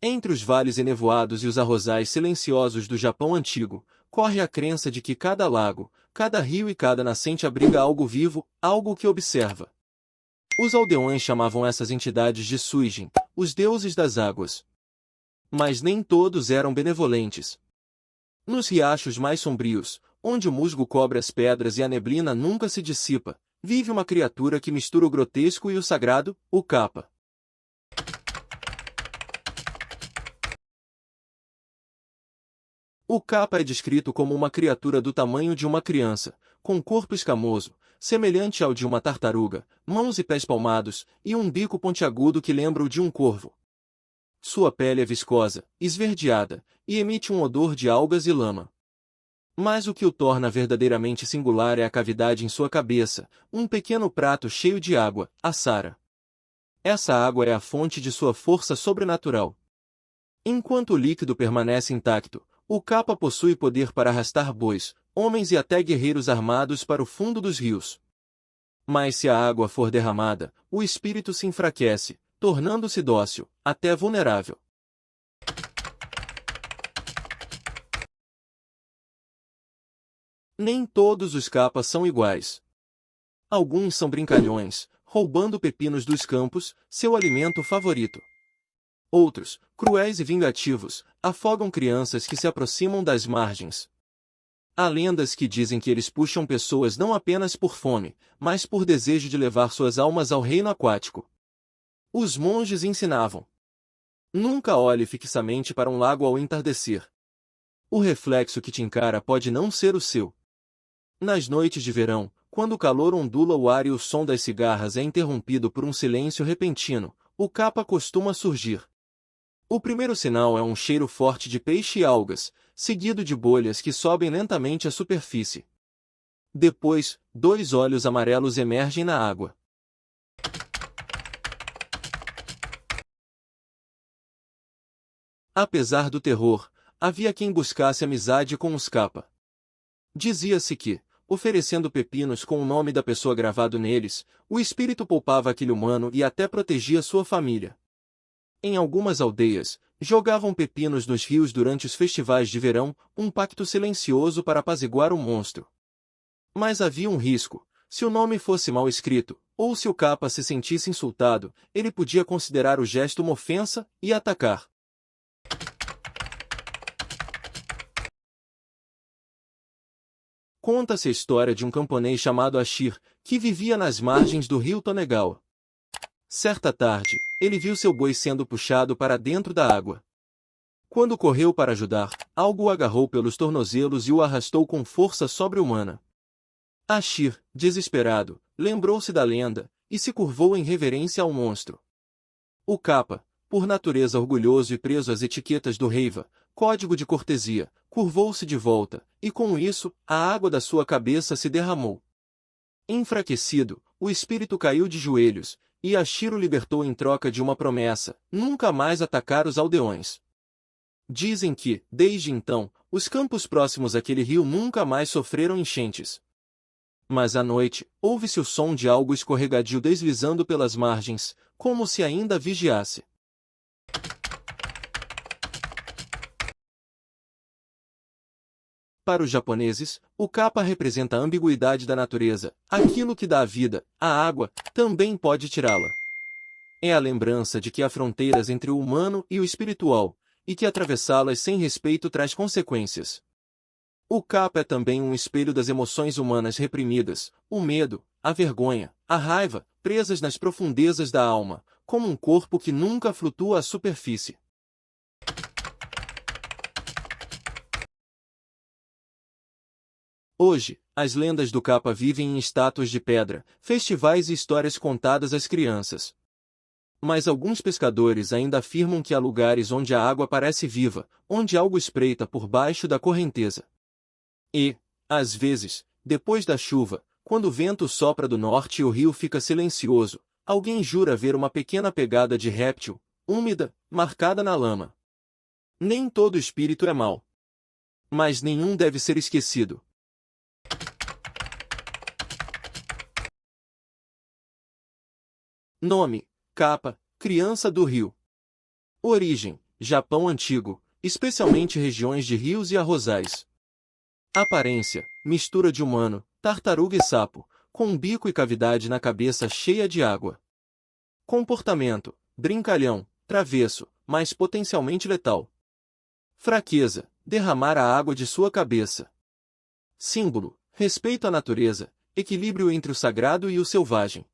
Entre os vales enevoados e os arrozais silenciosos do Japão antigo, corre a crença de que cada lago, cada rio e cada nascente abriga algo vivo, algo que observa. Os aldeões chamavam essas entidades de Suijin, os deuses das águas. Mas nem todos eram benevolentes. Nos riachos mais sombrios, onde o musgo cobre as pedras e a neblina nunca se dissipa, vive uma criatura que mistura o grotesco e o sagrado, o Kappa. O Kappa é descrito como uma criatura do tamanho de uma criança, com corpo escamoso, semelhante ao de uma tartaruga, mãos e pés palmados, e um bico pontiagudo que lembra o de um corvo. Sua pele é viscosa, esverdeada, e emite um odor de algas e lama. Mas o que o torna verdadeiramente singular é a cavidade em sua cabeça, um pequeno prato cheio de água, a Sara. Essa água é a fonte de sua força sobrenatural. Enquanto o líquido permanece intacto, o Kappa possui poder para arrastar bois, homens e até guerreiros armados para o fundo dos rios. Mas se a água for derramada, o espírito se enfraquece, tornando-se dócil, até vulnerável. Nem todos os Kappas são iguais. Alguns são brincalhões, roubando pepinos dos campos, seu alimento favorito. Outros, cruéis e vingativos, afogam crianças que se aproximam das margens. Há lendas que dizem que eles puxam pessoas não apenas por fome, mas por desejo de levar suas almas ao reino aquático. Os monges ensinavam: nunca olhe fixamente para um lago ao entardecer. O reflexo que te encara pode não ser o seu. Nas noites de verão, quando o calor ondula o ar e o som das cigarras é interrompido por um silêncio repentino, o Kappa costuma surgir. O primeiro sinal é um cheiro forte de peixe e algas, seguido de bolhas que sobem lentamente à superfície. Depois, 2 olhos amarelos emergem na água. Apesar do terror, havia quem buscasse amizade com os Kappa. Dizia-se que, oferecendo pepinos com o nome da pessoa gravado neles, o espírito poupava aquele humano e até protegia sua família. Em algumas aldeias, jogavam pepinos nos rios durante os festivais de verão, um pacto silencioso para apaziguar o monstro. Mas havia um risco: se o nome fosse mal escrito, ou se o Kappa se sentisse insultado, ele podia considerar o gesto uma ofensa e atacar. Conta-se a história de um camponês chamado Ashir, que vivia nas margens do rio Tonegawa. Certa tarde, ele viu seu boi sendo puxado para dentro da água. Quando correu para ajudar, algo o agarrou pelos tornozelos e o arrastou com força sobre-humana. Ashir, desesperado, lembrou-se da lenda, e se curvou em reverência ao monstro. O Kappa, por natureza orgulhoso e preso às etiquetas do Reiva, código de cortesia, curvou-se de volta, e com isso, a água da sua cabeça se derramou. Enfraquecido, o espírito caiu de joelhos, e Ashir o libertou em troca de uma promessa: nunca mais atacar os aldeões. Dizem que, desde então, os campos próximos àquele rio nunca mais sofreram enchentes. Mas à noite, ouve-se o som de algo escorregadio deslizando pelas margens, como se ainda vigiasse. Para os japoneses, o Kappa representa a ambiguidade da natureza. Aquilo que dá a vida, a água, também pode tirá-la. É a lembrança de que há fronteiras entre o humano e o espiritual, e que atravessá-las sem respeito traz consequências. O Kappa é também um espelho das emoções humanas reprimidas: o medo, a vergonha, a raiva, presas nas profundezas da alma, como um corpo que nunca flutua à superfície. Hoje, as lendas do Kappa vivem em estátuas de pedra, festivais e histórias contadas às crianças. Mas alguns pescadores ainda afirmam que há lugares onde a água parece viva, onde algo espreita por baixo da correnteza. E, às vezes, depois da chuva, quando o vento sopra do norte e o rio fica silencioso, alguém jura ver uma pequena pegada de réptil, úmida, marcada na lama. Nem todo espírito é mau. Mas nenhum deve ser esquecido. Nome: Kappa, criança do rio. Origem: Japão antigo, especialmente regiões de rios e arrozais. Aparência, mistura de humano, tartaruga e sapo, com um bico e cavidade na cabeça cheia de água. Comportamento, brincalhão, travesso, mas potencialmente letal. Fraqueza, derramar a água de sua cabeça. Símbolo, respeito à natureza, equilíbrio entre o sagrado e o selvagem.